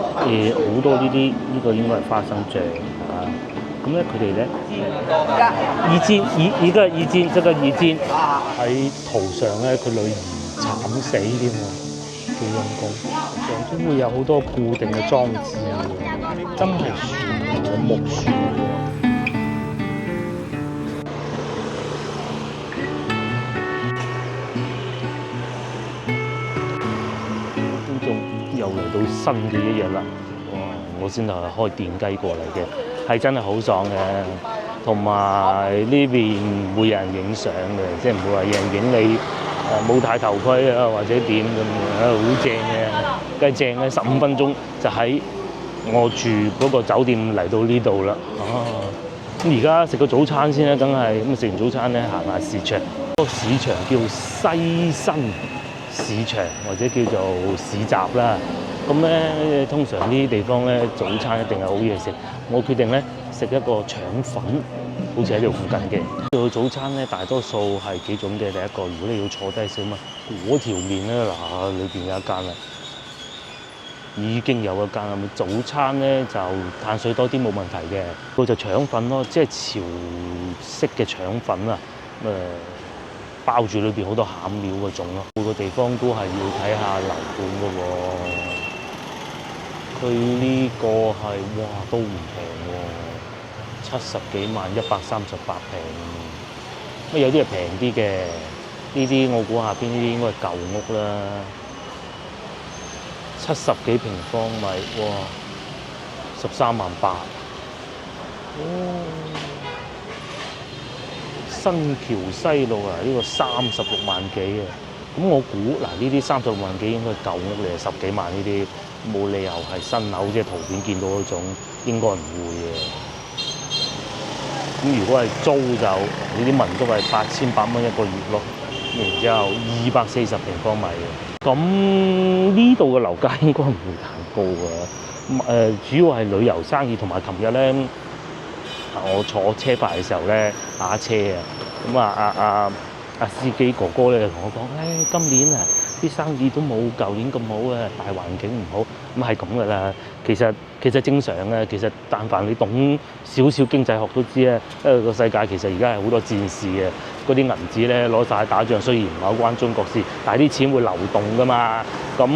好多呢個應該係花生醬啊。咁咧佢哋咧意煎，一個意煎，這個意煎喺圖上咧，佢女兒慘死添喎，幾陰功。上邊會有好多固定嘅裝置喎，真係樹嘅木樹喎。觀眾又嚟到新嘅一日啦！哇！我先係開電雞過嚟嘅，係真係好爽嘅。同埋呢邊唔會有人影相嘅，即係唔會話有人影你冇戴頭盔啊或者點咁樣，好正嘅，梗係正嘅。15分鐘就喺我住嗰個酒店嚟到呢度啦。咁而家食個早餐先啦，梗係咁食完早餐咧，行下市場。個市場叫西新市場或者叫做市集啦。咁咧通常呢啲地方咧早餐一定係好嘢食。我決定咧食一個腸粉，好似喺呢度附近嘅。到早餐咧大多數係幾種嘅。第一個，如果你要坐低食嘛，嗰條麵咧嗱裏邊有一間啦，已經有一間啦。早餐咧就碳水多啲冇問題嘅，佢就腸粉咯，即係潮式嘅腸粉啊。包住裏邊好多餡料嗰種咯。每個地方都係要睇下樓盤嘅喎。佢呢個係哇都唔平喎，70幾萬138平。咁有啲係平啲嘅，呢啲我估下邊呢啲應該係舊屋啦。70幾平方米，哇，13萬8。新橋西路啊，呢個36萬幾啊。咁我估嗱，呢啲36萬幾應該係舊屋嚟，10幾萬呢啲冇理由係新樓，即係圖片見到嗰種應該唔會嘅。咁如果係租就呢啲民宿係8800蚊一個月咯，然之後240平方米嘅。咁呢度嘅樓價應該唔會太高嘅。主要係旅遊生意同埋琴日咧。我坐車牌嘅時候咧，打車啊，咁司機哥哥咧就同我講，今年啊啲生意都冇舊年咁好啊，大環境唔好，咁係咁噶啦。其實正常啊，其實但凡你懂少少經濟學都知啊，個世界其實而家係好多戰事嘅，嗰啲銀紙咧攞晒打仗，雖然唔係好關中國事，但係啲錢會流動噶嘛，咁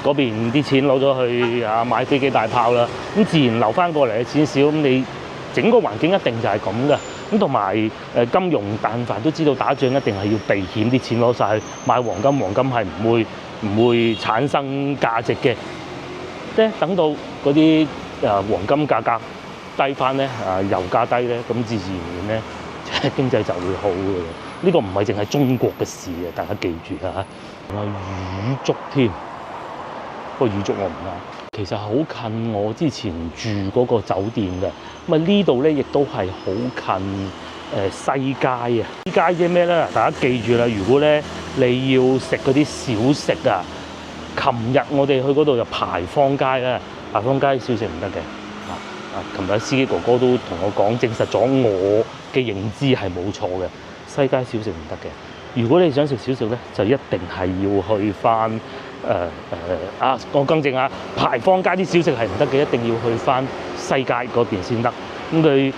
嗰邊啲錢攞咗去買飛機大炮啦，咁自然流翻過嚟嘅錢少，咁你。整個環境一定就係咁嘅，咁同埋金融，但凡都知道打仗一定係要避險，啲錢攞晒去買黃金，黃金係唔會產生價值嘅。即係等到嗰啲黃金價格低翻咧，油價低咧，咁自然而然咧，即係經濟就會好嘅。呢個唔係淨係中國嘅事啊，大家記住啊！魚粥添，不過魚粥我唔啱。其實好近我之前住嗰個酒店嘅，咁呢度咧亦都係好近西街啊！西街即係咩咧？大家記住啦，如果咧你要食嗰啲小食啊，琴日我哋去嗰度就牌坊街啦，牌坊街小食唔得嘅。琴日司機哥哥都同我講，證實咗我嘅認知係冇錯嘅，西街小食唔得嘅。如果你想食小食咧，就一定係要去翻我更正啊，牌坊街啲小食係唔得嘅，一定要去翻西街嗰邊先得。咁佢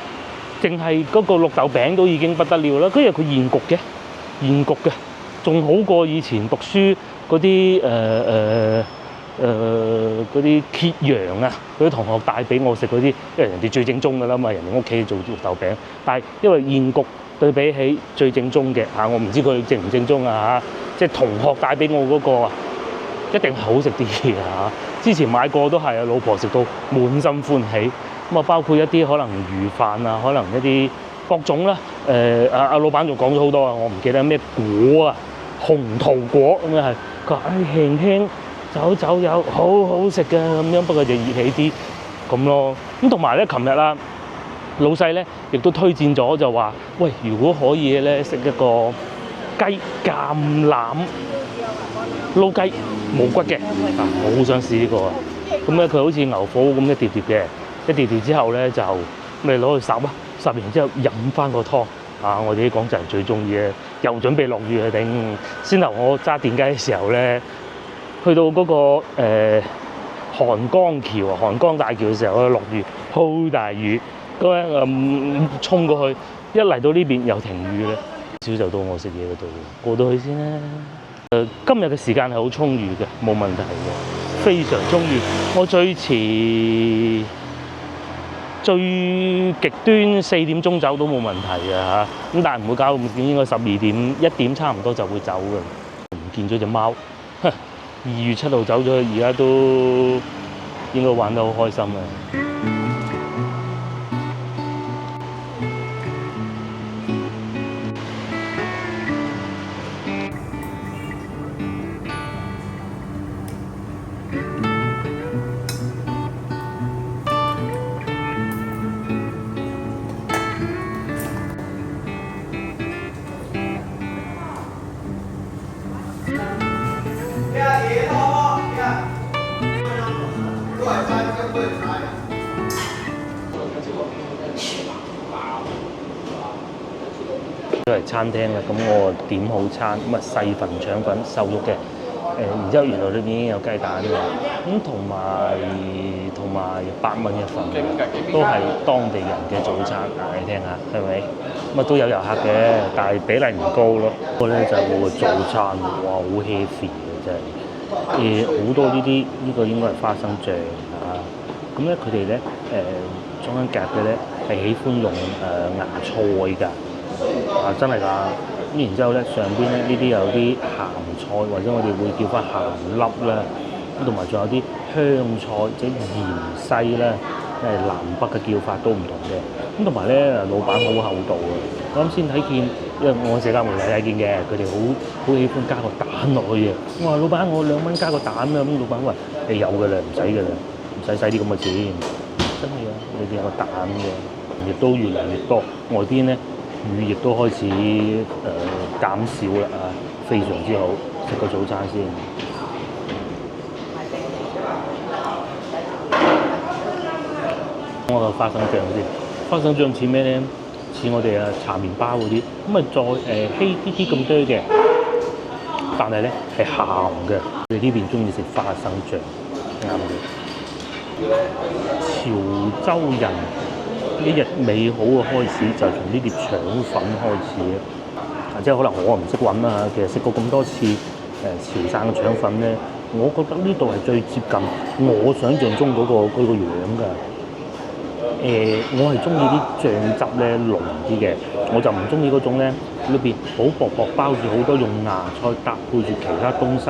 淨係嗰個綠豆餅都已經不得了啦，跟住佢現焗嘅，仲好過以前讀書嗰啲嗰啲揭陽啊，嗰啲同學帶俾我食嗰啲，因為人哋最正宗㗎啦嘛，人哋屋企做綠豆餅，但係因為現焗對比起最正宗嘅我唔知佢正唔正宗啊即係同學帶俾我嗰個啊，一定係好食啲嘅之前買過都係老婆食到滿心歡喜。咁包括一啲可能魚飯啊，可能一啲各種啦。老闆仲講咗好多啊，我唔記得咩果啊，紅桃果咁樣係。佢話輕輕走有好好食嘅咁樣，不過就熱氣啲咁咯。咁同埋咧，琴日啦，老細咧亦都推薦咗就話，喂，如果可以咧，食一個雞橄欖撈雞冇骨嘅我好想試呢個啊。咁咧佢好似牛火咁一碟碟嘅。一碟碟之後咧就你攞去烚完之後飲翻個湯我哋啲廣州人最中意嘅，又準備落雨去頂。先頭我揸電雞嘅時候咧，去到嗰個海韓江橋啊，韓江大橋嘅時候，落雨，好大雨，咁樣衝過去，一嚟到呢邊又停雨咧，少就到我食嘢嗰度，過到去先啦。今日嘅時間係好充裕嘅，冇問題嘅，非常充裕。我最遲最極端4點鐘走都冇問題嘅嚇，咁但係唔會搞到咁點，應該12點1點差唔多就會走嘅。唔見咗隻貓，2月7號走咗去，而家都應該玩得好開心啊！都係餐廳啦，咁我點好餐，咁啊細份腸粉瘦肉嘅，然之後原來裏邊已經有雞蛋㗎，咁同埋8蚊一份，都係當地人嘅早餐，你聽下係咪？咁啊都有遊客嘅，但係比例唔高咯。不過咧就係我嘅早餐，哇好 heavy 嘅真係，好多呢個應該係花生醬啊，咁咧佢哋咧中間夾嘅咧係喜歡用芽菜㗎。啊，真係㗎！咁然之後咧，上邊咧呢啲有啲鹹菜，或者我哋會叫翻鹹粒啦。咁同埋仲有啲香菜，即係芫茜啦，南北嘅叫法都唔同嘅。咁同埋咧，老闆好厚道啊！我啱先睇見，因為我社交媒體睇見嘅，佢哋好喜歡加個蛋落去嘅。我話老闆，我2蚊加個蛋啊！咁老闆話你有㗎啦，唔使㗎啦，唔使啲咁嘅錢。真係啊，裏邊有個蛋嘅，亦都越嚟越多。外邊咧。雨亦都開始減少啦啊，非常之好，食個早餐先。我個花生醬先，花生醬似咩咧？似我哋搽麵包嗰啲，咁啊再稀啲咁多嘅，但係咧係鹹嘅。我哋呢邊中意食花生醬，啱嘅。潮州人一日美好嘅開始就係從呢碟腸粉開始嘅，即係可能我唔識揾啦，其實食過咁多次潮汕嘅腸粉咧，我覺得呢度係最接近我想象中嗰個樣㗎。我係中意啲醬汁咧濃啲嘅，我就唔中意嗰種咧裏邊好薄薄包住好多用芽菜搭配住其他東西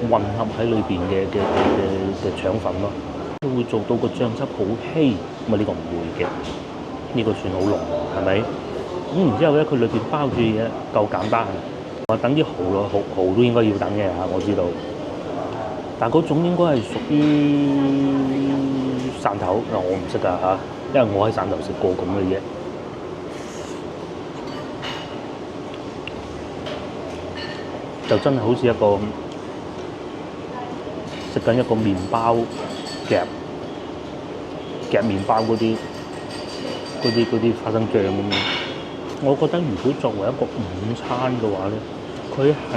混合喺裏邊嘅腸粉咯。會做到個醬汁好稀，咁啊呢個唔會嘅。呢個算好濃，係咪？咁然之後咧，佢裏邊包住嘢夠簡單。我等啲蠔咯，蠔都應該要等嘅嚇，我知道。但係嗰種應該係屬於汕頭，我唔識㗎嚇，因為我喺汕頭食過咁嘅嘢。就真係好似一個食緊一個麵包夾麵包嗰啲花生醬咁樣，我覺得如果作為一個午餐嘅話咧，佢係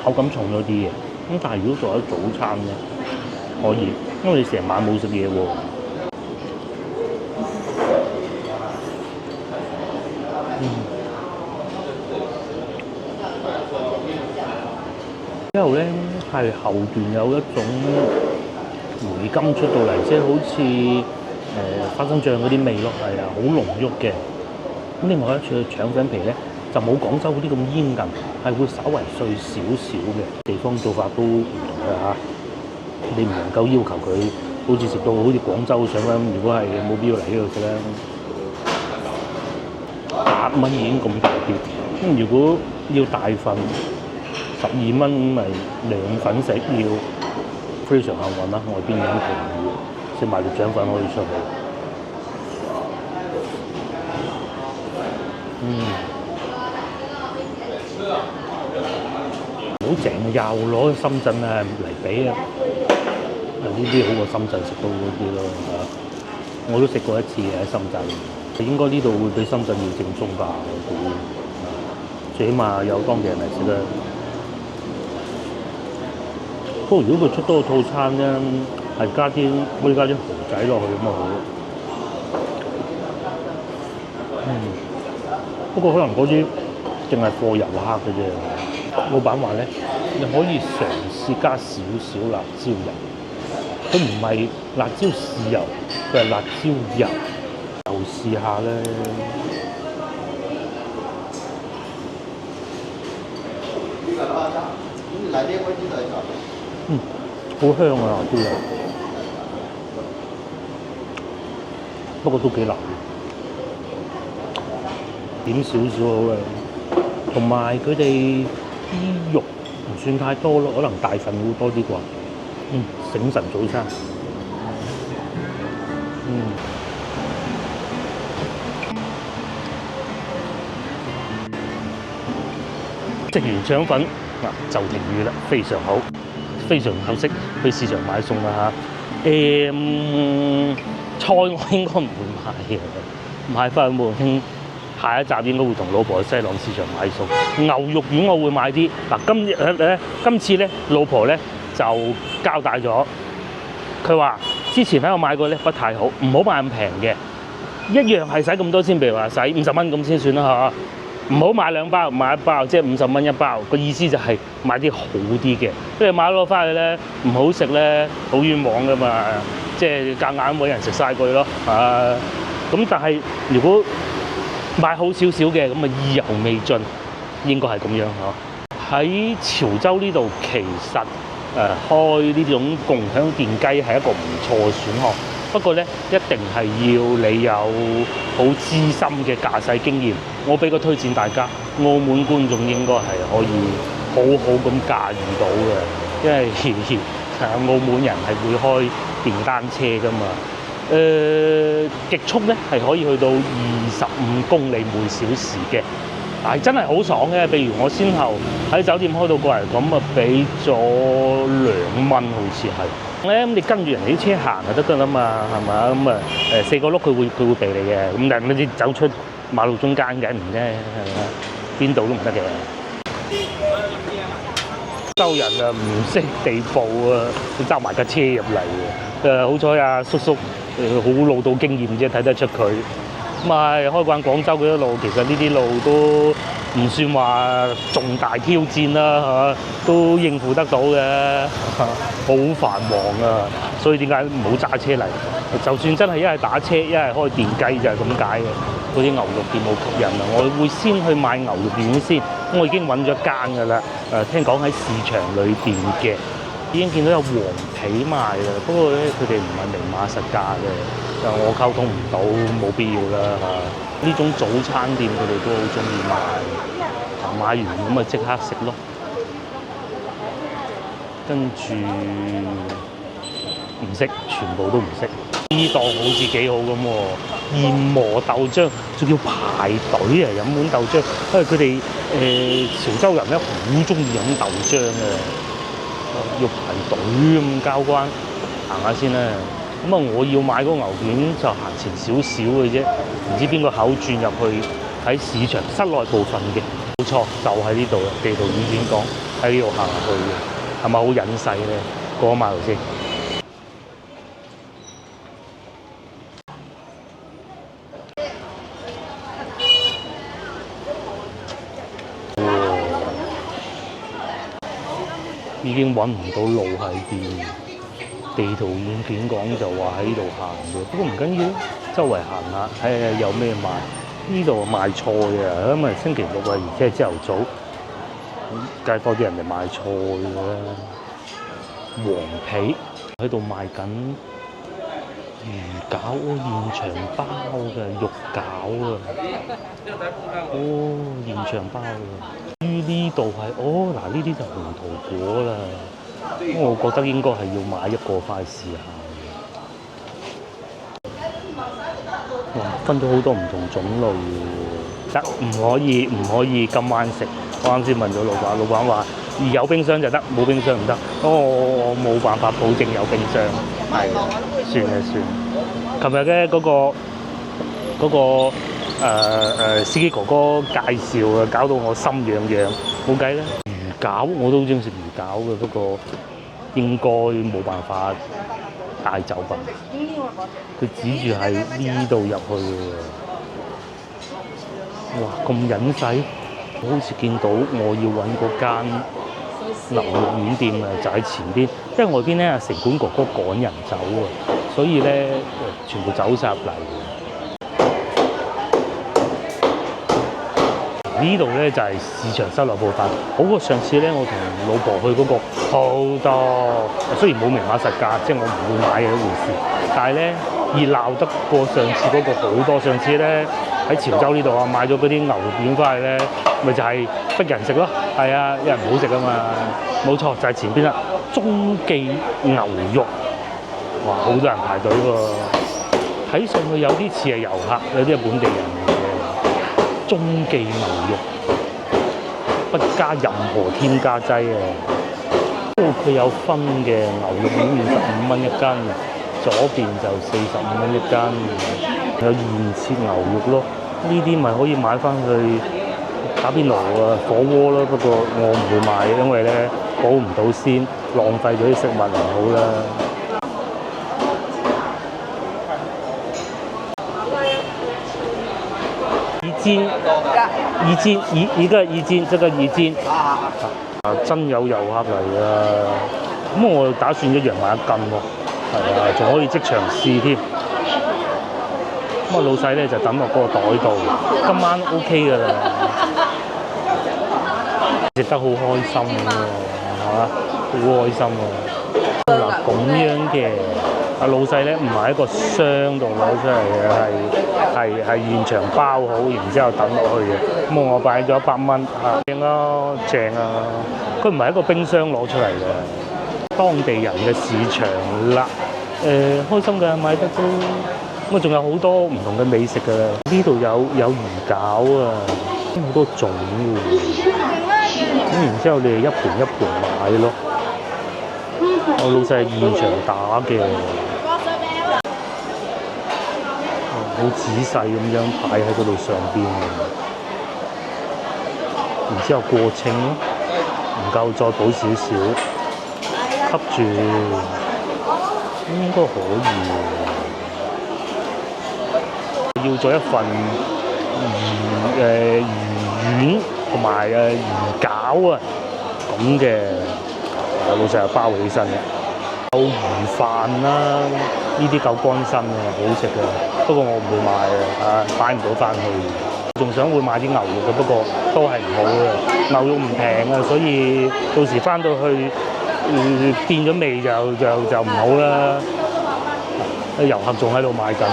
口感重咗啲嘅。咁但係如果作為早餐咧，可以，因為你成晚冇食嘢喎。之後咧係後段有一種回甘出到嚟，即係好似花生醬嗰啲味咯，係啊，好濃郁嘅。咁另外一處腸粉皮咧，就冇廣州嗰啲咁煙韌，係會稍為碎少少嘅。地方做法都唔同嘅嚇，你唔能夠要求佢好似食到好似廣州腸粉。如果係冇必要嚟呢度食咧，8蚊已經咁大碟。咁如果要大份12蚊，咪2份食要非常幸運啦。外邊已經停雨，食埋條腸粉可以出去。好正啊！又攞深圳啊嚟比啊！呢啲好過深圳食到嗰啲咯嚇。我都食過一次喺深圳，應該呢度會比深圳要正宗吧？我估，最起碼有當地人嚟食啦。不過如果佢出多個套餐咧，係加啲可以加啲蠔仔落去咁啊好。不過可能嗰啲淨係貨遊客嘅啫。老闆話咧，你可以嘗試加少少辣椒油。佢唔係辣椒豉油，佢係辣椒油。又試下咧。好香啊辣椒油，不過都幾辣嘅，點少少好嘅。同埋佢哋啲肉唔算太多咯，可能大份會多啲啩。醒神早餐。食完腸粉嗱就停雨啦，非常好，非常合適去市場買餸啦嚇。菜我應該唔會買嘅，買翻去冇興。下一集應該會同老婆去西朗市場買餸。牛肉丸我會買啲嗱，今次咧老婆咧就交代咗，佢話之前喺度買過咧不太好，唔好買咁平嘅，一樣係使咁多錢，譬如話使50蚊咁先算啦嚇。唔好買2包，買1包，即係50蚊1包。個意思就係買啲好啲嘅，因為買咗翻去咧唔好食咧，好冤枉噶嘛。即係夾硬冇人食晒佢咯。咁但係如果買好少少嘅，咁啊意猶未盡，應該係咁樣嗬。喺潮州呢度其實開呢種共享電雞係一個唔錯嘅選項。不過咧，一定係要你有好資深嘅駕駛經驗。我俾個推薦大家，澳門觀眾應該係可以好好咁駕馭到嘅，因為澳門人係會開電單車噶嘛。極速咧係可以去到25公里每小時嘅，係真係好爽嘅。譬如我先後喺酒店開到過嚟，咁啊俾咗2蚊，好似係。咁你跟住人哋啲車行就得㗎啦嘛，係嘛？咁4個轆佢會避你嘅，咁但係你走出馬路中間梗唔啫，係嘛？邊度都唔得嘅。州人啊唔識地步啊，佢揸埋架車入嚟好彩啊叔叔好老道經驗啫，睇得出佢。咁啊開慣廣州嗰啲路，其實呢啲路都唔算話重大挑戰啦，都應付得到嘅，好繁忙啊！所以點解唔好揸車嚟？就算真係一係打車，一係開電雞就係咁解嘅。嗰啲牛肉店好吸引啊！我會先去買牛肉丸先，我已經揾咗間㗎啦。聽講喺市場裏邊嘅，已經見到有黃皮賣啦。不過咧，佢哋唔係明碼實價嘅，我溝通唔到，冇必要啦嚇。呢種早餐店佢哋都好中意買，買完咁啊即刻食咯。跟住唔識，全部都唔識。呢檔好似幾好咁喎，燕磨豆漿，仲要排隊啊飲碗豆漿，因為佢哋潮州人咧好中意飲豆漿嘅，要排隊咁交關，行下先啦。咁啊，我要買嗰個牛丸就行前少少嘅啫，唔知邊個口轉入去喺市場室內部分嘅，冇錯就喺呢度啦。地圖軟件講喺呢度行去嘅，係咪好隱世咧？過馬路先。已經揾唔到路喺邊，地圖軟件講就話喺呢度行嘅，不過唔緊要，周圍行下睇下有咩賣。呢度賣菜啊，因為星期六啊，而且係朝頭早，梗係多啲人嚟買菜㗎啦。黃皮喺度賣緊魚餃，現場包嘅肉餃啊！哦，現場包嘅。呢度係嗱呢啲就紅桃果啦，我覺得應該係要買一個翻去試下。哇，分咗好多唔同種類喎，得唔可以今晚食？我啱先問咗老闆話有冰箱就得，冇冰箱唔得。我冇辦法保證有冰箱，係算啦算。琴日嘅嗰個司機哥哥介紹啊，搞到我心癢癢，冇計啦。魚餃我都好中意食魚餃嘅，不過應該冇辦法帶走吧。佢指住係呢度入去嘅喎。哇！咁隱世，我好似見到我要揾嗰間牛肉丸店啊，就喺前邊。因為外邊咧城管哥哥趕人走啊，所以咧全部走晒入嚟。呢度咧就係市場收留部分，好過上次咧我同老婆去嗰個好多，雖然冇明碼實價，即係我唔會買嘅一回事，但係咧熱鬧得過上次嗰個好多。上次咧喺潮州呢度啊，買咗嗰啲牛肉丸翻去咧，咪就係逼人食咯。係啊，因為唔好食啊嘛。冇錯，就係前邊啦，中記牛肉，哇，好多人排隊喎。睇上去有啲似係遊客，有啲係本地人嚟嘅。中記牛肉不加任何添加劑啊！佢有分嘅，牛肉丸25蚊一斤，左邊就45蚊一斤，有現切牛肉咯。呢啲咪可以買翻去打邊爐啊、火鍋咯。不過我唔會買，因為咧保唔到鮮，浪費咗啲食物唔好啦。一斤，一個一斤，這個一斤。真有遊客嚟啊！咁我打算一樣買1斤喎，係啊，仲可以即場試添。咁啊，老細咧就等落嗰個袋度，今晚 OK 㗎啦，食得好開心喎，係嘛？好開心喎！嗱，咁樣嘅。老細咧唔係喺個箱度攞出嚟嘅，係現場包好，然之後等落去嘅。咁我擺咗100蚊，正咯，正啊！佢唔係一個冰箱攞出嚟嘅，當地人嘅市場啦。開心㗎，買得都。咁啊，仲有好多唔同嘅美食㗎。呢度有魚餃啊，好多種㗎。咁然之後你哋一盤一盤買咯。我老細係現場打嘅。好仔細咁樣擺喺嗰度上邊，然之後過稱咯，唔夠再補少少，吸住應該可以。要咗一份魚丸同埋魚餃啊咁嘅，老細又包起身嘅。有魚飯啦，呢啲夠乾身嘅，好食嘅。不過我唔會買啊，擺唔到翻去。仲想會買啲牛肉嘅，不過都係唔好嘅。牛肉唔平啊，所以到時翻到去變咗味就唔好啦。遊客仲喺度買緊，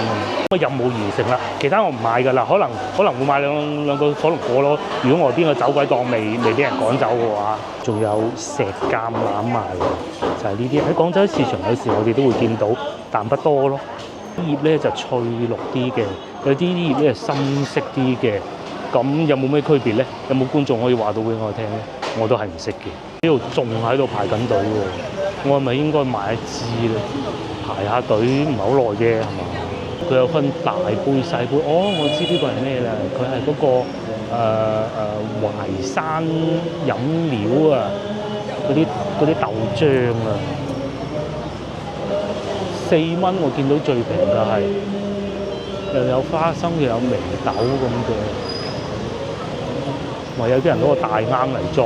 咁任務完成啦。其他我唔買㗎啦，可能會買兩個火龍果咯。如果外邊個走鬼檔未俾人趕走嘅話，仲有石橄欖賣嘅，就係呢啲喺廣州市場有時我哋都會見到，但不多咯。葉咧就脆綠啲嘅，有啲葉咧係深色啲嘅。咁有冇咩區別咧？有冇觀眾可以話到俾我聽咧？我都係唔識嘅。呢度仲喺度排緊隊喎，我係咪應該買一支咧？排下隊唔係好耐嘅係嘛？佢有分大杯細杯。哦，我知呢個係咩啦？佢係嗰個淮山飲料啊，嗰啲豆漿啊，4蚊我見到最平嘅係，又有花生又有眉豆咁嘅，話有啲人攞個大罌嚟裝。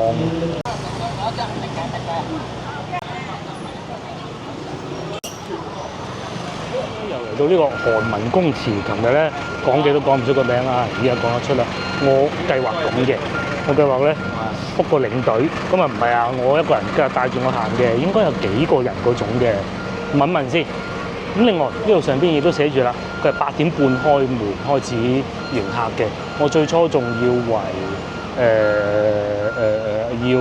到呢個韓文公祠，琴日咧講嘅都講唔出個名啦，而家講得出啦。我計劃咁嘅，我計劃咧 book 個領隊，咁啊唔係啊，我一個人今日帶住我行嘅，應該有幾個人嗰種嘅，問問先。咁另外呢度上邊亦都寫住啦，佢係8點半開門開始迎客嘅。我最初仲要為要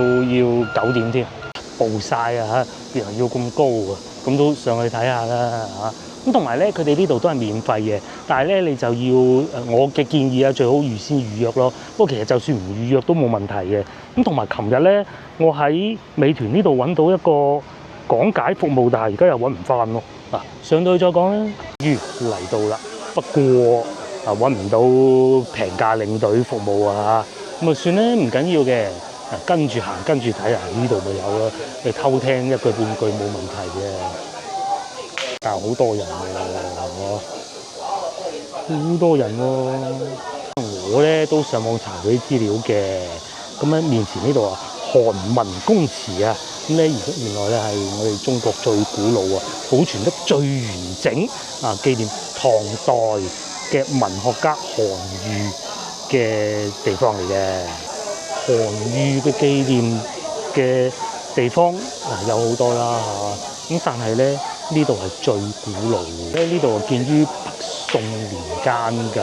9點添，報晒啊嚇，別人要咁高啊，咁都上去睇下啦嚇。咁同埋咧，佢哋呢度都係免費嘅，但係咧你就要我嘅建議啊，最好預先預約咯。不過其實就算唔預約都冇問題嘅。咁同埋琴日咧，我喺美團呢度揾到一個講解服務，但係而家又揾唔翻咯。嗱，上到去再講啦。嚟到啦，不過揾唔到平價領隊服務啊，咁啊算啦，唔緊要嘅。跟住行跟住睇啊，呢度咪有咯，你偷聽一句半句冇問題嘅。但係好多人喎，好多人喎。我咧都上網查咗啲資料嘅，咁喺面前呢度啊，韓文公祠啊，咁咧原來咧係我哋中國最古老啊，保存得最完整啊，紀念唐代嘅文學家韓愈嘅地方嚟嘅。韓愈嘅紀念嘅地方有好多啦嚇，咁但係咧呢度係最古老嘅，呢度建於北宋年間㗎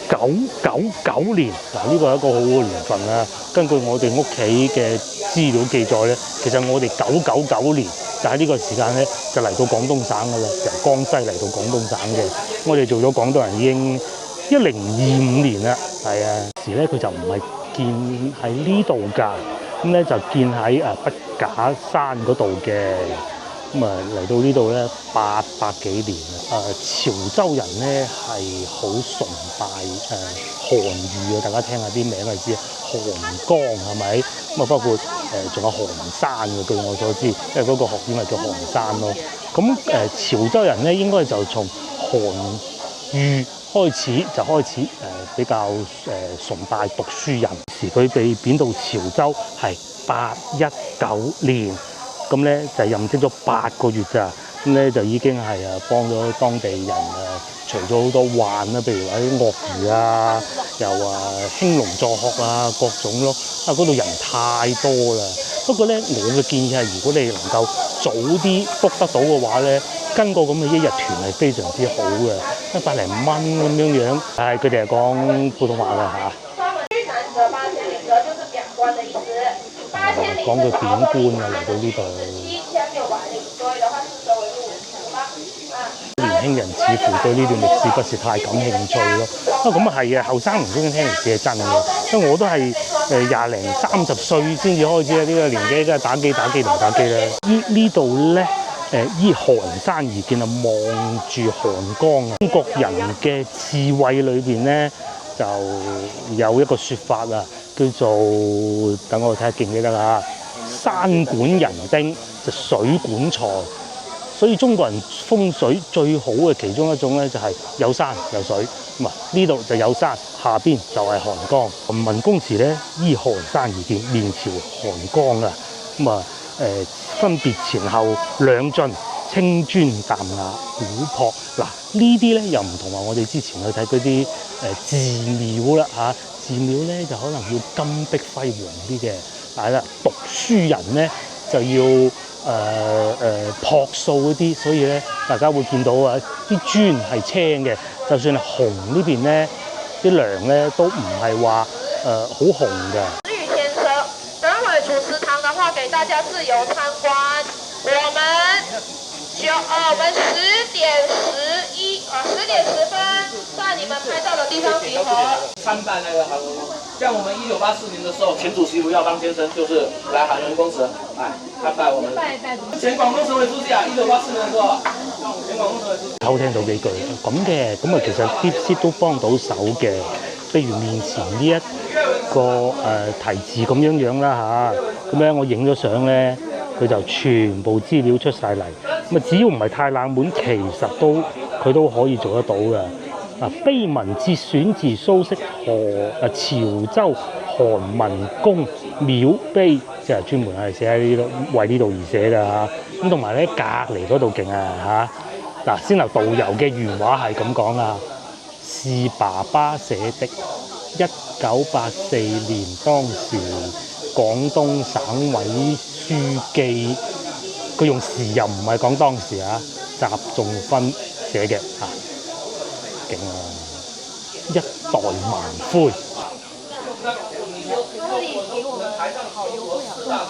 ，999年嗱，呢個係一個好好嘅年份啦。根據我哋屋企嘅資料記載咧，其實我哋999年就喺呢個時間咧就嚟到廣東省㗎啦，由江西嚟到廣東省嘅。我哋做咗廣東人已經1025年啦，係啊，時咧佢就唔係建喺呢度㗎，咁咧就建喺筆架山嗰度嘅。咁啊嚟到呢度咧800幾年啦。潮州人咧係好崇拜韓愈啊，大家聽下啲名就知，韓江係咪？咁啊包括仲有韓山嘅，據我所知，因為嗰個學院係叫韓山咯。咁潮州人咧應該就從韓愈開始比較崇拜讀書人，時佢被貶到潮州係819年。咁咧就任職咗8個月咋，咁咧就已經係幫咗當地人除咗好多患啦，譬如話啲鱷魚啊，又興農作學啊，各種咯。嗰度人太多啦。不過咧，我嘅建議係，如果你能夠早啲 book 得到嘅話咧，跟個咁嘅一日團係非常之好嘅，100零蚊咁樣樣。係佢哋係講普通話嘅嚇。講到點官啊，嚟到呢度，年輕人似乎對呢段歷史不是太感興趣咯。咁啊係啊，後生唔中意聽歷史係真嘅，因為我都係20零30歲先至開始啊，呢個年紀梗係打機同打機啦。呢度咧依寒山而建啊，望住韓江啊。中國人嘅智慧裏邊咧就有一個説法啊，叫做等我睇下記唔記得啦。山管人丁就水管財，所以中國人風水最好嘅其中一種咧就係有山有水。咁啊呢度就有山，下邊就係韓江。韓文公祠咧依寒山而建，面朝韓江啊。咁啊分別前後兩進，青磚淡瓦，古樸。嗱呢啲咧又唔同話我哋之前去睇嗰啲寺廟啦嚇，寺廟咧就可能要金碧輝煌啲嘅。係啦，讀書人咧就要樸素嗰啲，所以咧大家會見到啊啲磚係青嘅，就算係紅呢邊咧啲梁咧都唔係話好紅嘅。至於天車，等會主祠堂嘅話，給大家自由參觀。我們10點10分在你們拍照的地方集合。參拜那個韓文公祠，像我們1984年的時候，前主席吳耀邦先生就是來韓文公祠，參拜我們前廣東省委書記啊，1984年的時候，前廣東省委書記。偷聽到幾句咁嘅，咁啊其實啲師都幫到手嘅，譬如面前呢一個題字咁樣啦嚇，咁咧我影咗相咧，佢就全部資料出晒嚟，咁啊只要唔係太冷門，其實佢都可以做得到嘅。碑文節選自蘇軾潮州韓文公廟碑，即係專門係寫喺呢度為呢度而寫㗎嚇。咁同埋咧隔離嗰度勁啊嚇！嗱，先頭導遊嘅原話係咁講啊，是爸爸寫的。1984年當時廣東省委書記，佢用時又唔係講當時啊，習仲勳寫嘅嚇。勁啊！一代萬灰。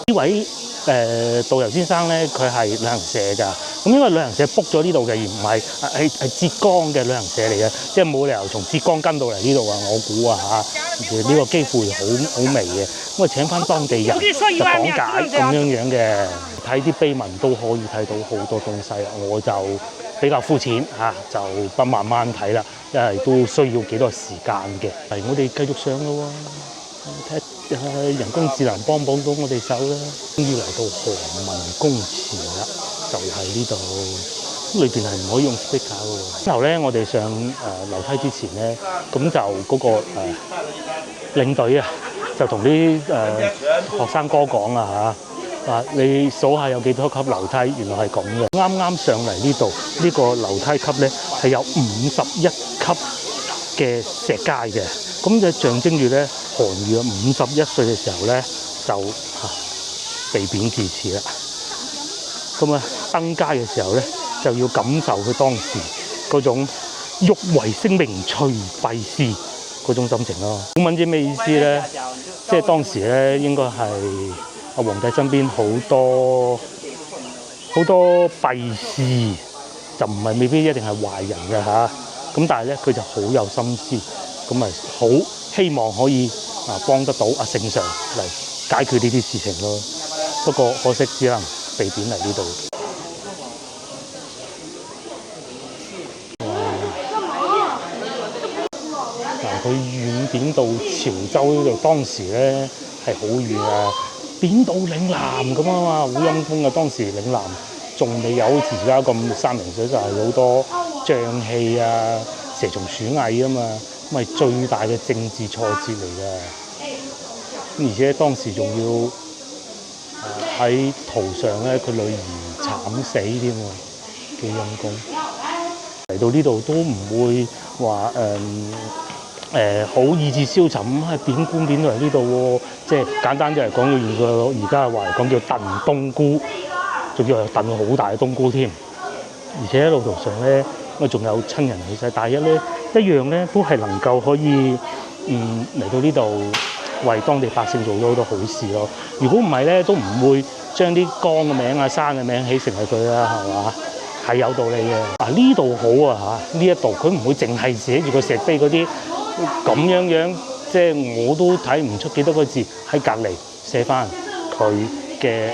呢位導遊先生咧，佢係旅行社㗎。咁因為旅行社 book 咗呢度嘅，而唔係浙江嘅旅行社嚟嘅，即係冇理由從浙江跟到嚟呢度啊！我估啊嚇，呢個機會好微嘅。咁啊請翻當地人就講解咁樣嘅，睇啲碑文都可以睇到好多東西。我就比較膚淺嚇，就不慢慢睇啦，因為都需要幾多時間嘅。嚟我哋繼續上咯喎，睇人工智能幫到我哋手啦。終於嚟到韓文公祠啦，就喺呢度。裏邊係唔可以用 speaker 嘅喎。之後咧，我哋上樓梯之前咧，咁就嗰個領隊啊，就同啲學生哥講啊嚇，話你數下有幾多級樓梯，原來係咁嘅。啱啱上嚟呢度，呢個樓梯級咧係有51級嘅石階嘅，咁就象徵住咧韓愈51歲嘅時候咧就被貶至此啦。咁啊登階嘅時候咧，就要感受佢當時嗰種欲為聲名隨弊師嗰種心情咯。古文字咩意思咧？即係當時咧應該係皇帝身邊好多弊師，就唔係未必一定係壞人嘅嚇。咁但係咧佢就好有心思，咁啊好希望可以幫得到阿聖上嚟解決呢啲事情咯。不過可惜只能被貶嚟呢度。佢遠點到潮州呢度，當時咧係好遠啊，點到嶺南咁啊嘛，好陰功啊！當時嶺南仲未有好似而家咁山明水就係好多瘴氣啊、蛇蟲鼠蟻啊嘛，咁係最大嘅政治挫折嚟㗎。而且當時仲要喺途上咧，佢女兒慘死添喎，幾陰功。嚟到呢度都唔會話好意志消沉，係貶官貶到嚟呢度喎，即係簡單啲嚟講，而家話嚟講叫燉冬菇，仲要係燉好大嘅冬菇添。而且喺路途上咧，咁仲有親人去世，但係一樣咧都係能夠可以嚟到呢度為當地百姓做咗好多好事咯。如果唔係咧，都唔會將啲江嘅名啊、山嘅名起成係佢啦，係嘛？係有道理嘅。呢度好啊嚇，呢一度佢唔會淨係寫住個石碑嗰啲。咁樣，即係我都睇唔出幾多個字，喺隔離寫翻佢嘅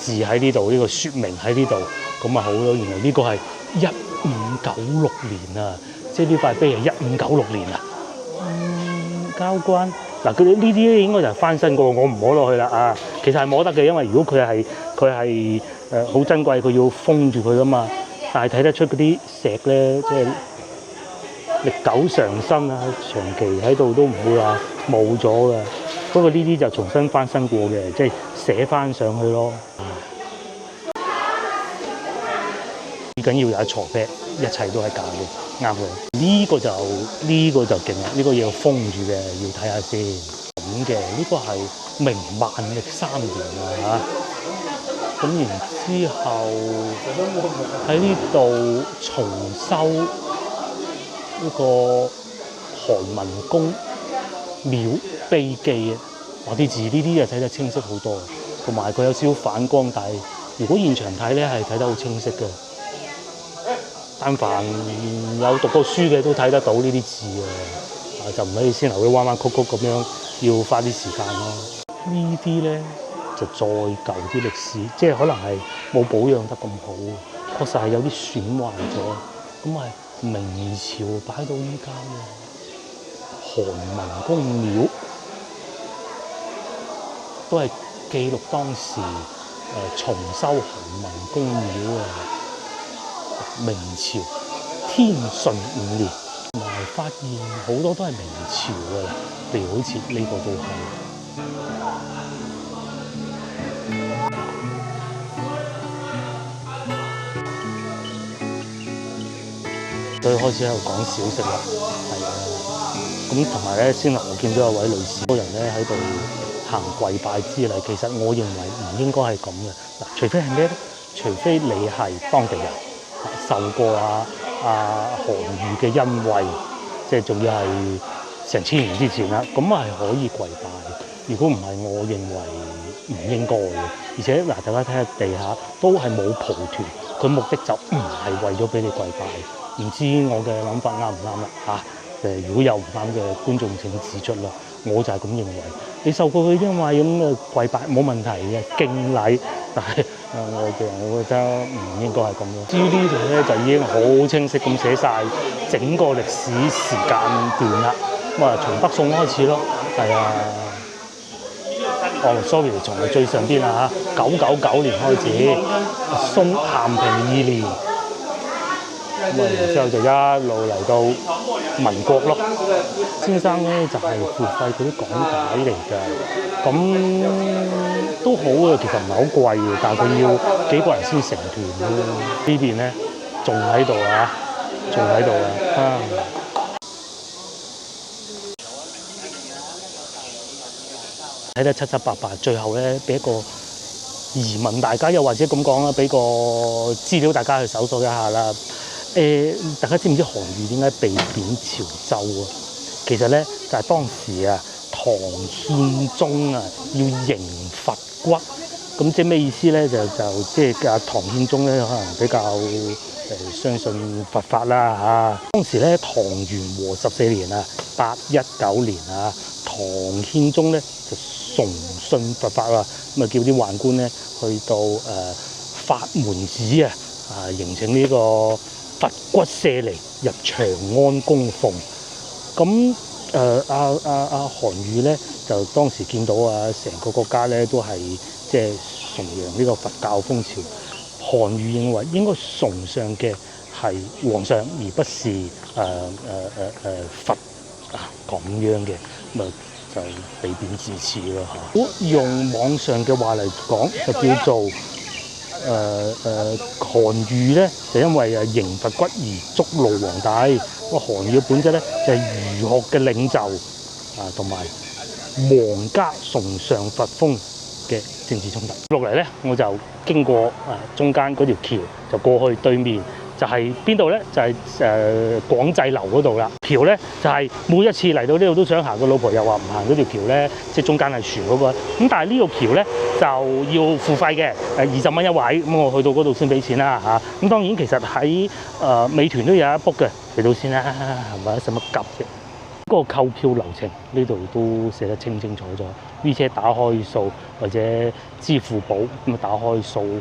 字喺呢度，呢個説明喺呢度，咁啊好咯。原來呢個係1596年啊，即係呢塊碑係1596年啊。交關嗱，佢哋呢啲應該就係翻新過，我唔摸落去啦啊。其實係摸得嘅，因為如果佢係好珍貴，佢要封住佢噶嘛。但係睇得出嗰啲石咧，即係歷久常新啊，長期喺度都唔會話冇咗嘅。不過呢啲就重新翻新過嘅，即係寫翻上去咯。最緊要有一鋤劈，一切都係假嘅，啱嘅。呢個就勁啦，呢個要封住嘅，要睇下先。咁嘅呢個係明萬曆3年啊嚇。咁然之後喺呢度重修呢個韓文公廟碑記啊，話啲字呢啲就睇得清晰好多，同埋佢有少少反光，但係如果現場睇咧係睇得好清晰嘅。但凡有讀過書嘅都睇得到呢啲字啊，就唔可以先頭會彎彎曲曲咁樣，要花啲時間咯。呢啲咧就再舊啲歷史，即係可能係冇保養得咁好，確實係有啲損壞咗，咁係明朝擺到依家嘅韓文公廟，都係記錄當時重修韓文公廟啊。明朝天順5年，同埋發現好多都係明朝㗎啦，譬如好似呢個都係。所以開始喺度講小食啦，係啊。咁同埋咧，先頭我見到有位女士，多人咧喺度行跪拜之禮。其實我認為唔應該係咁嘅。嗱，除非係咩咧？除非你係當地人。受過韓愈嘅恩惠，即係仲要係成1000年之前啦，咁係可以跪拜。如果唔係，我認為唔應該嘅。而且嗱，大家睇下地下都係冇蒲團，佢目的就唔係為咗俾你跪拜。唔知我嘅諗法啱唔啱啦嚇？如果有唔啱嘅觀眾請指出啦。我就係咁認為。你受過佢啫嘛，咁跪拜冇問題嘅敬禮，但係我覺得唔應該係咁咯。至於呢度咧就已經好清晰咁寫晒整個歷史時間段啦。咁啊，從北宋開始咯，係啊。哦，sorry，從最上邊啊嚇，999年開始，咸平2年，咁然之後就一路嚟到民國咯。先生咧就係付費嗰啲講解嚟㗎，咁都好啊，其實唔係好貴嘅，但係佢要幾個人先成團咯。呢邊咧仲喺度啊，仲喺度啊。睇得七七八八，最後咧俾一個疑問大家，又或者咁講啦，俾個資料大家去搜索一下啦。大家知唔知韓愈點解被貶潮州啊？其實咧就係當時啊，唐憲宗啊要迎佛骨，咁即係咩意思咧？就即係唐憲宗咧可能比較相信佛法啦嚇。當時咧唐元和14年啊，819年啊，唐憲宗咧就崇信佛法啊，咁啊叫啲宦官咧去到法門寺啊，迎請呢個佛骨舍離入長安供奉。咁韓愈咧就當時見到成個國家咧都係即係崇揚呢個佛教風潮。韓愈認為應該崇尚嘅係皇上，而不是佛咁樣嘅，咁就被貶至此咯嚇。用網上嘅話嚟講，就叫做韓愈咧，就因為迎佛骨而觸怒皇帝。咁韓愈嘅本質咧就係儒學嘅領袖同埋皇家崇尚佛風嘅政治衝突。落嚟咧，我就經過中間嗰條橋，就過去對面。就係邊度咧？就係廣濟樓嗰度啦。橋咧就係每一次嚟到呢度都想行，個老婆又話唔行嗰條橋咧，即係中間係船嗰個。咁但係呢個橋咧就要付費嘅，20蚊一位。咁我去到嗰度先俾錢啦嚇。咁當然其實喺美團都有一 book 嘅，嚟到先啦，係咪？使乜急啫？嗰個購票流程呢度都寫得清清楚楚。WeChat 打開數或者支付寶咁打開掃描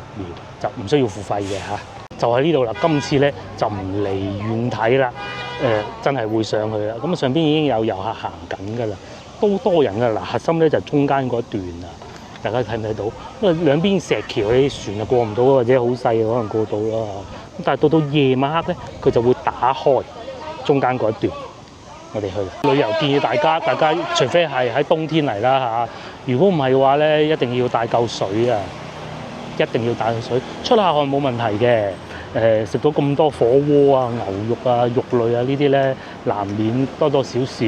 就唔需要付費嘅嚇。就喺呢度啦，今次咧就唔離遠睇啦，真係會上去啦。咁上邊已經有遊客行緊㗎啦，都多人㗎啦。核心咧就中間嗰一段啊，大家睇唔睇到？因為兩邊石橋啲船啊過唔到，或者好細可能過到啦。咁但係到夜晚黑咧，佢就會打開中間嗰一段，我哋去。旅遊建議大家除非係喺冬天嚟啦嚇，如果唔係嘅話咧，一定要帶夠水啊！一定要帶水，出下汗冇問題嘅。食到咁多火鍋啊、牛肉啊、肉類啊呢啲咧，難免多多少少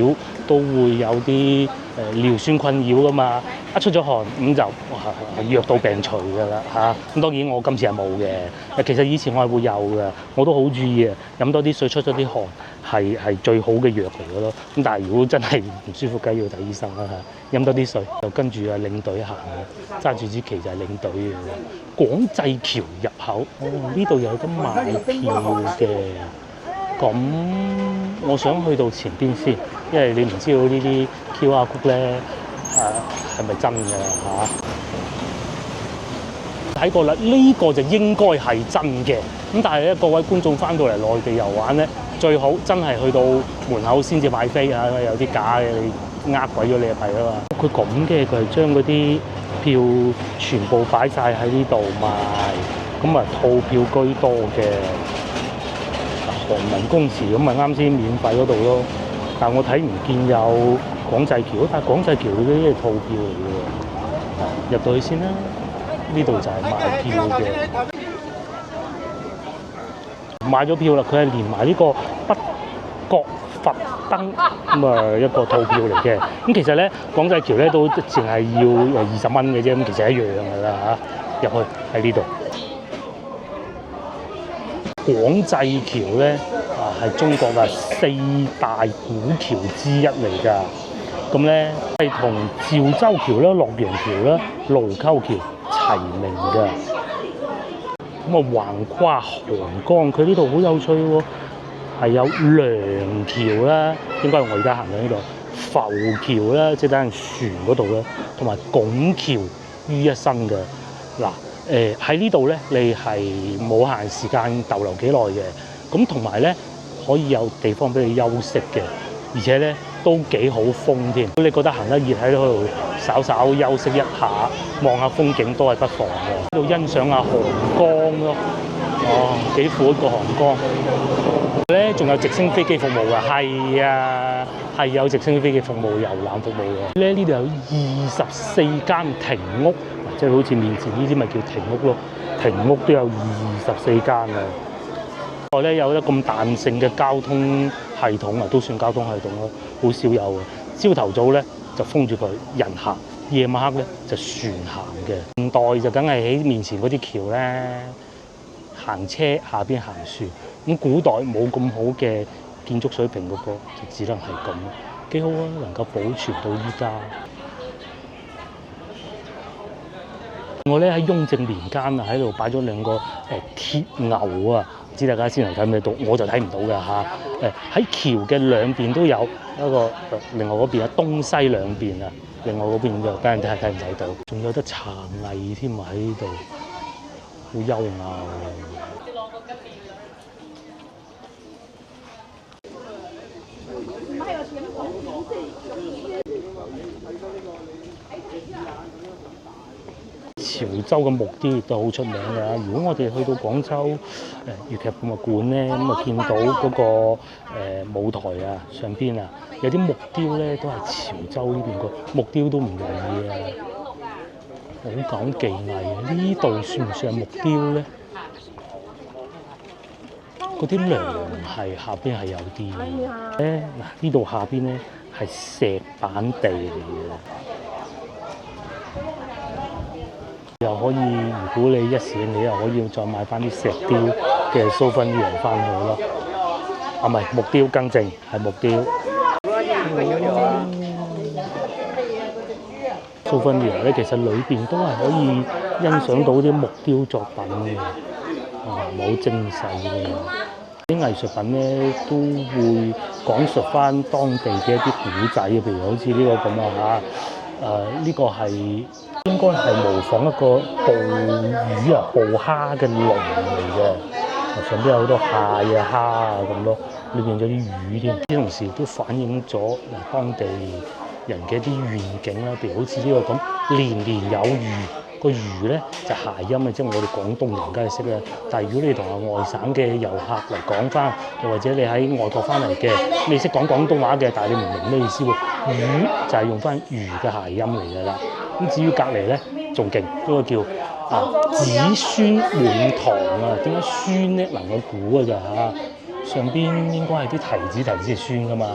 都會有啲尿酸困擾噶嘛。一出咗汗咁就藥到病除㗎啦嚇。咁當然我今次係冇嘅。其實以前我係會有嘅，我都好注意啊。飲多啲水，出咗啲汗係最好嘅藥嚟嘅咯。咁但係如果真係唔舒服，梗係要睇醫生啦嚇。飲多啲水，就跟住領隊行嘅，揸住支旗就係領隊嘅。廣濟橋入口，呢度有得買票嘅。咁我想去到前邊先，因為你唔知道呢啲 QR code 咧係咪真嘅嚇？睇過啦，呢個就應該係真嘅。咁但係咧，各位觀眾翻到嚟內地遊玩咧，最好真係去到門口先至買飛啊！有啲假嘅，你呃鬼咗你就弊啦嘛。佢咁嘅，佢係將嗰啲票全部擺晒喺呢度賣，咁啊套票居多嘅。韓文公祠咁咪啱先免費嗰度咯，但係我睇唔見有廣濟橋，但係廣濟橋嗰啲係套票嚟嘅喎，入到去先啦。呢度就係賣票嘅，買咗票啦，佢係連埋呢個北角佛燈咁啊一個套票嚟嘅。咁其實咧廣濟橋咧都淨係要20蚊嘅啫，咁其實一樣㗎啦嚇。入去喺呢度。廣濟橋咧係中國嘅4大古橋之一嚟㗎。咁咧係同趙州橋啦、洛陽橋啦、盧溝橋齊名嘅。咁啊橫跨韓江，佢呢度好有趣喎，係有梁橋啦，應該係我而家行緊呢度，浮橋啦，即係等船嗰度啦，同埋拱橋於一身嘅。嗱喺呢度咧，你係冇限時間逗留幾耐嘅，咁同埋咧可以有地方俾你休息嘅，而且咧都幾好風添。你覺得行得熱喺度稍稍休息一下，望下風景都係不妨嘅。喺度欣賞下航江咯，哦，幾闊個航江。咧仲有直升飛機服務㗎，係啊，係有直升飛機服務、遊覽服務嘅。咧呢度有24間停屋，即係好似面前呢啲咪叫停屋咯，停屋都有24間啊。我咧有一咁彈性嘅交通系統啊，都算交通系統咯，好少有嘅。朝頭早咧就封住佢人行，夜晚黑咧就船行嘅。現代就梗係喺面前嗰啲橋咧行車，下邊行船。咁古代冇咁好嘅建築水平嗰個，就只能係咁，幾好啊！能夠保存到依家。我咧喺雍正年間啊，喺度擺咗兩個鐵牛啊，唔知大家先頭睇唔睇到？我就睇唔到㗎嚇。喺橋嘅兩邊都有一個，另外嗰邊啊，東西兩邊啊，另外嗰邊就等人睇下睇唔睇到。仲有得茶藝添啊喺度，好優雅啊！潮州嘅木雕亦都好出名㗎。如果我哋去到廣州粵劇博物館咧，咁啊見到嗰個舞台啊上邊啊有啲木雕咧，都係潮州呢邊個木雕都唔容易啊，好講技藝啊！呢度算唔算係木雕咧？嗰啲梁係下邊係有啲嘅咧。嗱，呢度下邊咧係石板地嚟嘅。又可以，如果你一時你又可以再買翻啲石雕嘅蘇芬羊翻去咯。啊，唔係木雕，更正係木雕。蘇芬羊咧，其實裏邊都係可以欣賞到啲木雕作品嘅，好精細嘅。啲藝術品咧都會講述翻當地嘅一啲古仔，譬如好似呢個咁啊嚇，呢個係應該係模仿一個捕魚啊、捕蝦嘅籠嚟嘅，上邊有好多蟹啊、蝦啊咁咯，裏邊有啲魚添。同時都反映咗當地人嘅一啲願景啦，譬如好似呢個咁年年有餘。個魚咧就諧音啊，即係我哋廣東人梗係識啦。但係如果你同外省嘅遊客嚟講翻，又或者你喺外國翻嚟嘅，你識講廣東話嘅，但係你唔明咩意思喎？魚就係用翻魚嘅諧音嚟㗎啦。咁至於隔離咧仲勁，嗰個叫子孫滿堂啊。點解孫咧能夠估㗎咋嚇？上邊應該係啲提子係酸㗎嘛，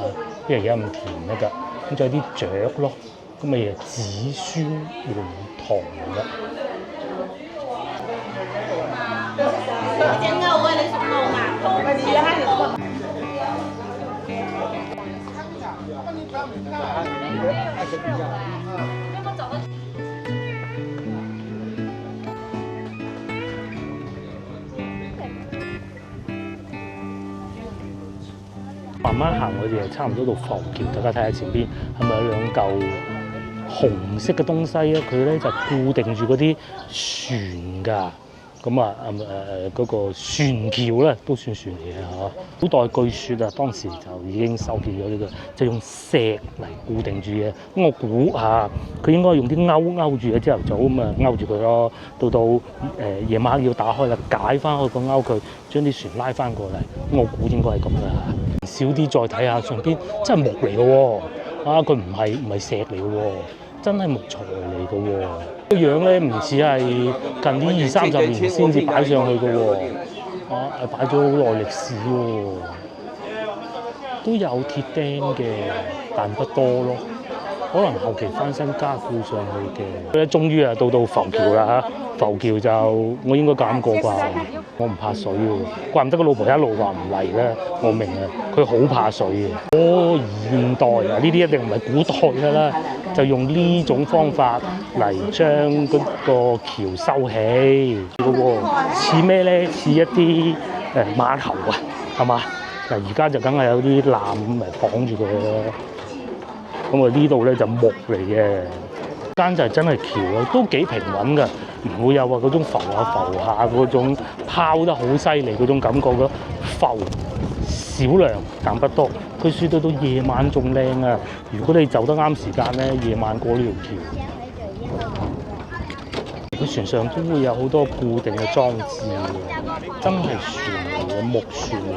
因為而家咁甜咧㗎。咁仲有啲雀咯，咁咪子孫滿堂嘅。慢慢行，我哋就差唔多到浮橋，大家睇下前邊係咪有兩嚿紅色嘅東西咧？佢咧就固定住嗰啲船㗎。咁啊嗰個船橋咧都算船嚟嘅嚇。古代據說啊，當時就已經修建咗呢個，就用石嚟固定住嘅。咁我估下，佢應該用啲勾住嘅，朝頭早咁啊勾住佢咯。到夜晚黑要打開啦，解翻開個勾佢，將啲船拉翻過嚟。我估應該係咁嘅嚇。少啲再睇下上邊，真係木嚟嘅喎。佢唔係石嚟嘅喎，真係木材嚟嘅喎。個樣咧唔似係近呢20-30年先至擺上去嘅喎，係擺咗好耐歷史喎，都有鐵釘嘅，但不多咯，可能後期翻新加固上去嘅。終於啊到浮橋啦嚇，浮橋就我應該敢過啩，我唔怕水喎，怪唔得個老婆一路話唔嚟咧，我明啊，佢好怕水嘅。現代啊，呢啲一定唔係古代㗎啦。就用呢種方法嚟將嗰個橋收起，嗰個似咩咧？似一啲碼頭啊，係嘛？嗱，而家就梗係有啲纜咁嚟綁住佢咯。咁啊呢度咧就木嚟嘅，間就係真係橋咯，都幾平穩㗎，唔會有話嗰種浮下嗰種拋得好犀利嗰種感覺咯。浮少量但不多，區輸到夜晚仲靚啊！如果你走得啱時間咧，夜晚過呢條橋。佢船上都會有好多固定嘅裝置嘅，真係船嚟嘅，木船嚟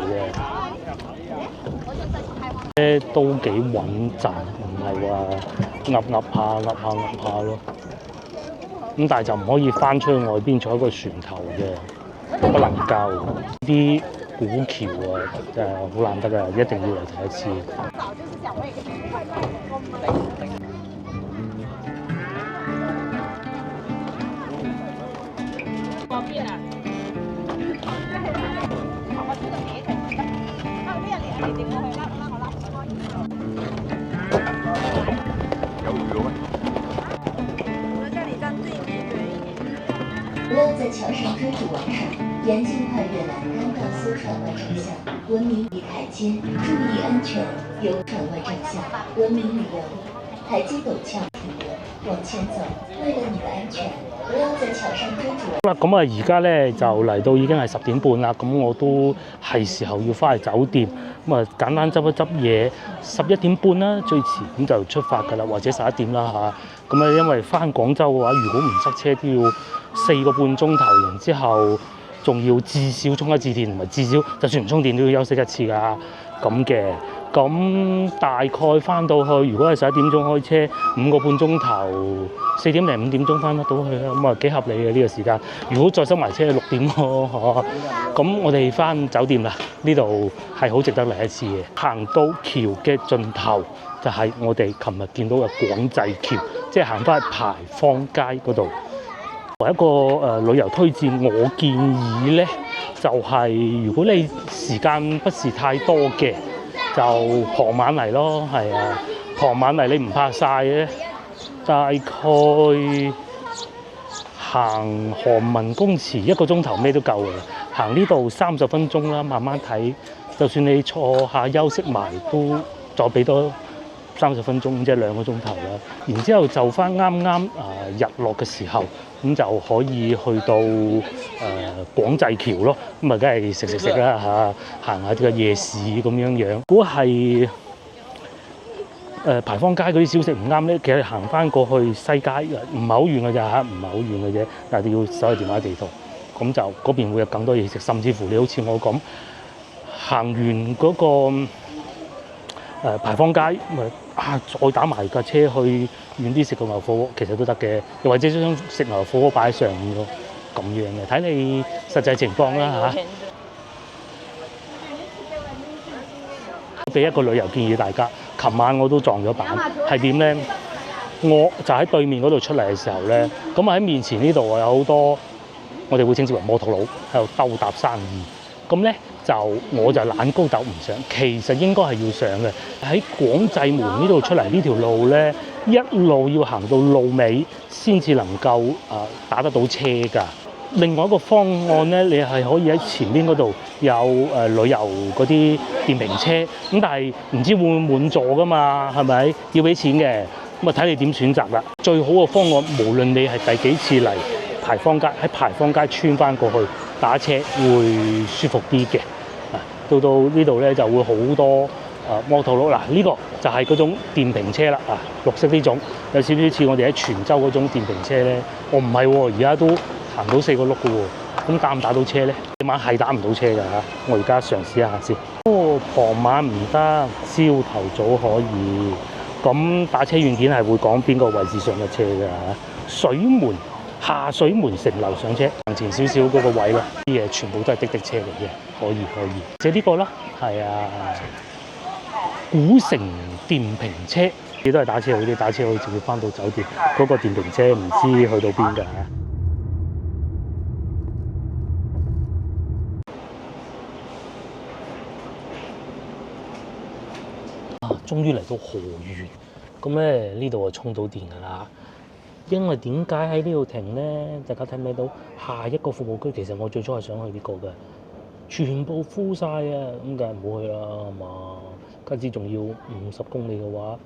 嘅，都幾穩陣，唔係話噏下咯。咁但係就唔可以翻出去外邊坐喺個船頭嘅，不能夠。啲古橋啊，真係好難得啊，一定要嚟睇一次。不要在桥上追逐玩耍，严禁跨越栏杆到艘船外正下，文明离台阶，注意安全，由船外正下，文明旅游。台阶陡峭，停留，往前走，为了你的安全，不要在橋上追逐。好啦，咁啊，而家咧就嚟到已經係10點半啦，咁我都係時候要翻去酒店，咁啊簡單執一執嘢，11點半啦最遲，咁就出發㗎啦，或者11點啦嚇。咁啊，因為翻廣州嘅話，如果唔塞車都要4個半鐘頭，然之後仲要至少充一次電，同埋至少就算唔充電都要休息一次㗎咁嘅。咁大概翻到去，如果係11點鐘開車，5個半鐘頭，4點零5點鐘翻得到去啦，咁啊幾合理嘅呢個時間。如果再塞埋車，6點咯，嚇。咁我哋翻酒店啦，呢度係好值得嚟一次嘅。行到橋嘅盡頭，就係我哋琴日見到嘅廣濟橋，即係行翻去牌坊街嗰度。為一個旅遊推薦，我建議咧就係、如果你時間不是太多嘅，就傍晚嚟咯，係啊，傍晚嚟你唔怕曬嘅，大概行韓文公祠1個鐘頭咩都夠嘅，行呢度30分鐘啦，慢慢睇，就算你坐下休息埋都再俾多30分鐘，即係2個鐘頭啦。然之後就翻啱日落嘅時候，咁就可以去到廣濟橋咯。咁啊，梗係食啦嚇，行下啲嘅夜市咁樣樣。如果係牌坊街嗰啲小食唔啱咧，其實行翻過去西街唔係好遠嘅咋嚇，唔係好遠嘅啫。但係你要手提電話地圖，咁就嗰邊會有更多嘢食，甚至乎你好似我咁行完嗰個牌坊街，再打埋架車去遠啲食個牛火鍋，其實都得嘅。又或者將食牛火鍋擺喺上面咯，咁樣嘅，睇你實際情況啦嚇。俾一個旅遊建議大家，琴晚我都撞咗板，係點咧？我就喺對面嗰度出嚟嘅時候咧，咁喺面前呢度有好多我哋會稱之為摩托佬喺度兜搭生意，咁咧。我就懶高斗唔上，其實應該係要上嘅。喺廣濟門呢度出嚟呢條路咧，一路要行到路尾先至能夠打得到車㗎。另外一個方案咧，你係可以喺前邊嗰度有旅遊嗰啲電瓶車，咁但係唔知會唔會滿座㗎嘛？係咪要俾錢嘅？咁啊睇你點選擇啦。最好嘅方案，無論你係第幾次嚟牌坊街，喺牌坊街穿翻過去打車會舒服啲嘅。到呢度咧就會好多摩托佬嗱，呢個就係嗰種電瓶車啦綠色呢種，有少少似我哋喺泉州嗰種電瓶車咧。我唔係喎，而家都行到4個轆嘅喎，咁打唔打到車咧？夜晚係打唔到車㗎嚇，我而家嘗試一下先。傍晚唔得，朝頭早可以。咁打車軟件係會講邊個位置上嘅車㗎嚇。水門下水門城樓上車，行前少少嗰個位咯，啲嘢全部都係滴車嚟嘅，可以。即係呢個啦，係啊，古城電瓶車，你都係打車好啲，打車好直接翻到酒店。嗰個電瓶車唔知去到邊㗎。終於嚟到河源，咁咧呢度就充到電㗎啦。因為點解喺呢度停咧？大家睇唔睇到下一個服務區？其實我最初係想去呢個嘅，全部敷晒啊！咁梗係唔好去啦，係嘛？加之仲要50公里嘅話，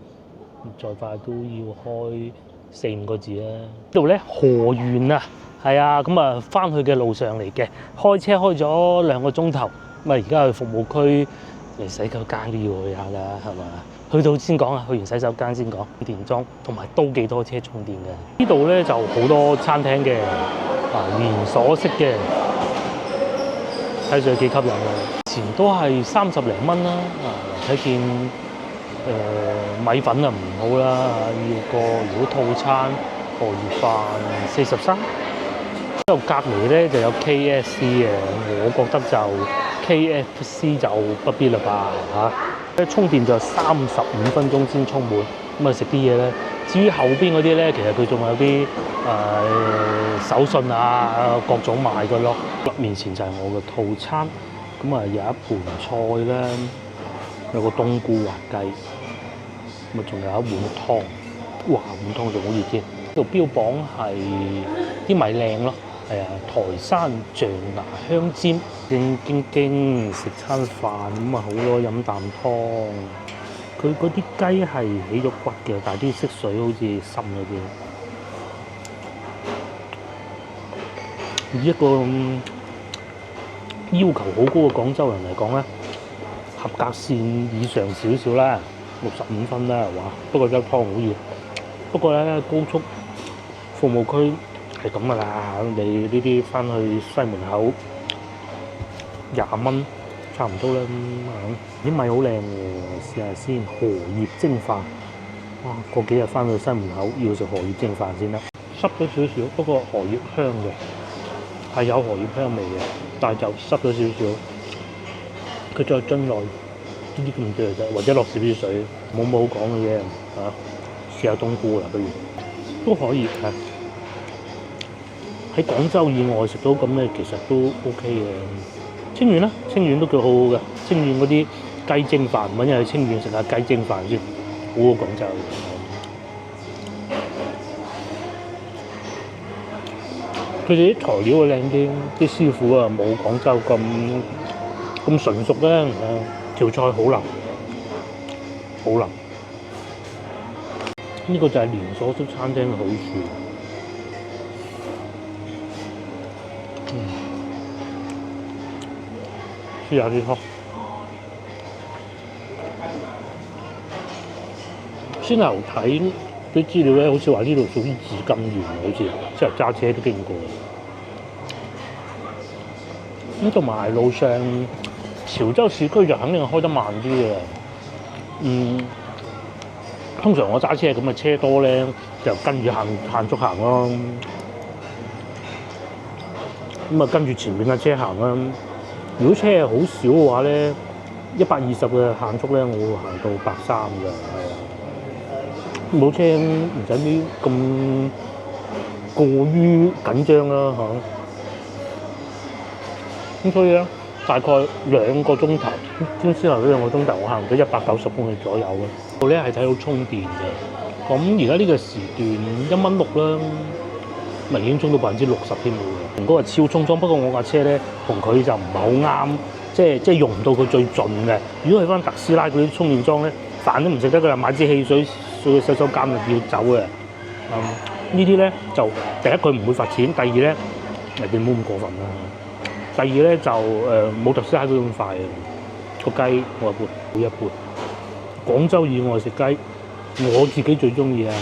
再快都要開4-5個字啦。呢度咧河源啊，係啊，咁啊翻去嘅路上嚟嘅，開車開咗2個鐘頭，咁啊而家去服務區嚟洗手間都要去下啦，係嘛？去到先講啊，去完洗手間先講電裝，同埋都幾多車充電嘅。呢度咧就好多餐廳嘅，連鎖式嘅，睇上去幾吸引啊！前都係30零蚊啦，睇見米粉啊唔好啦，要個如果套餐荷葉飯43。之後隔離咧就有 KFC 嘅，我覺得就 KFC 就不必啦吧嚇。充電就35分鐘先充滿，咁啊食啲嘢咧。至於後邊嗰啲咧，其實佢仲有啲手信啊，各種賣嘅咯。面前就係我嘅套餐，咁啊有一盤菜啦，有個冬菇滑雞，咁啊仲有一碗湯，哇碗湯仲好熱添。呢度標榜係啲米靚咯。係啊，台山象牙香煎，正經經食餐飯咁啊好咯，飲啖湯。佢嗰啲雞係起咗骨嘅，但係啲色水好似滲咗啲。以一個要求好高嘅廣州人嚟講咧，合格線以上少少啦，65分啦，哇！不過間湯好熱。不過咧，高速服務區。係咁噶啦，你呢啲翻去西門口20蚊差唔多啦。啲米好靚喎，試下先。荷葉蒸飯，哇！過幾日翻去西門口要食荷葉蒸飯先得。濕咗少少，不過荷葉香嘅，係有荷葉香味嘅，但係就濕咗少少。佢再蒸耐呢啲咁多啫，或者落少少水，冇好講嘅嘢嚇。試下冬菇啦，不如都可以嚇。喺廣州以外食到咁嘅，其實都 OK 嘅。清遠啦，清遠都幾好好嘅。清遠嗰啲雞蒸飯，揾日去清遠食下雞蒸飯先，好過廣州。佢哋啲材料會靚啲，啲師傅啊冇廣州咁純熟啦。條菜好腍，好腍。呢個就係連鎖式餐廳嘅好處。試下啲湯，先頭睇啲資料咧，好似話呢度屬於自金園，好似即係揸車都經過。咁同埋路上潮州市區就肯定開得慢啲嘅。通常我揸車咁嘅車多咧，就跟住限速行咯。咁啊，跟住前面嘅車行啦。如果車係好少嘅話咧，120嘅限速咧，我會行到130嘅，係啊。冇車唔使啲咁過於緊張啦嚇。咁所以咧，大概2個鐘頭，之後呢2個鐘頭，我行到190公里左右嘅。度咧係睇到充電嘅。咁而家呢個時段1蚊6啦。明顯充到60%添喎，嗰個超充裝。不過我架車咧同佢就唔係好啱，即係用唔到佢最盡嘅。如果去翻特斯拉嗰啲充電樁咧，飯都唔食得㗎啦，買支汽水去洗手間就要走嘅。呢啲咧就第一佢唔會罰錢，第二咧你唔好咁過分啦。第二咧就冇特斯拉嗰咁快嘅個雞，我一般好一般。廣州以外食雞，我自己最中意啊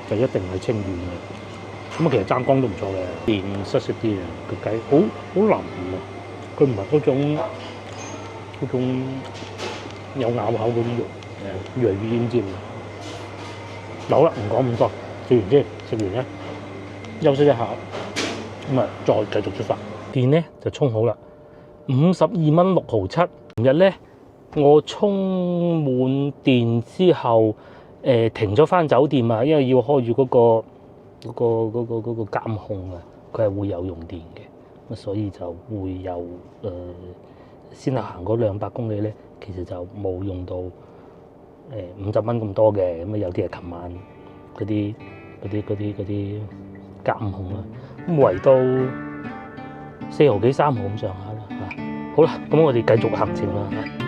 嚇，就一定係清遠嘅。咁啊，其實湛江都唔錯嘅，黏濕濕啲嘅個雞，好腍喎。佢唔係嗰種有咬口嗰啲肉，越嚟越奄尖。好啦，唔講咁多，食完先，食完咧休息一下，咁啊再繼續出發。電咧就充好啦，52蚊6毫7。琴日咧我充滿電之後，停咗翻酒店啊，因為要開住嗰個監控啊，佢係會有用電嘅，咁所以就會有先行嗰200公里咧，其實就冇用到50蚊咁多嘅，咁啊有啲係琴晚嗰啲監控啦，咁圍到4毫幾3毫咁上下啦嚇。好啦，咁我哋繼續行程啦嚇。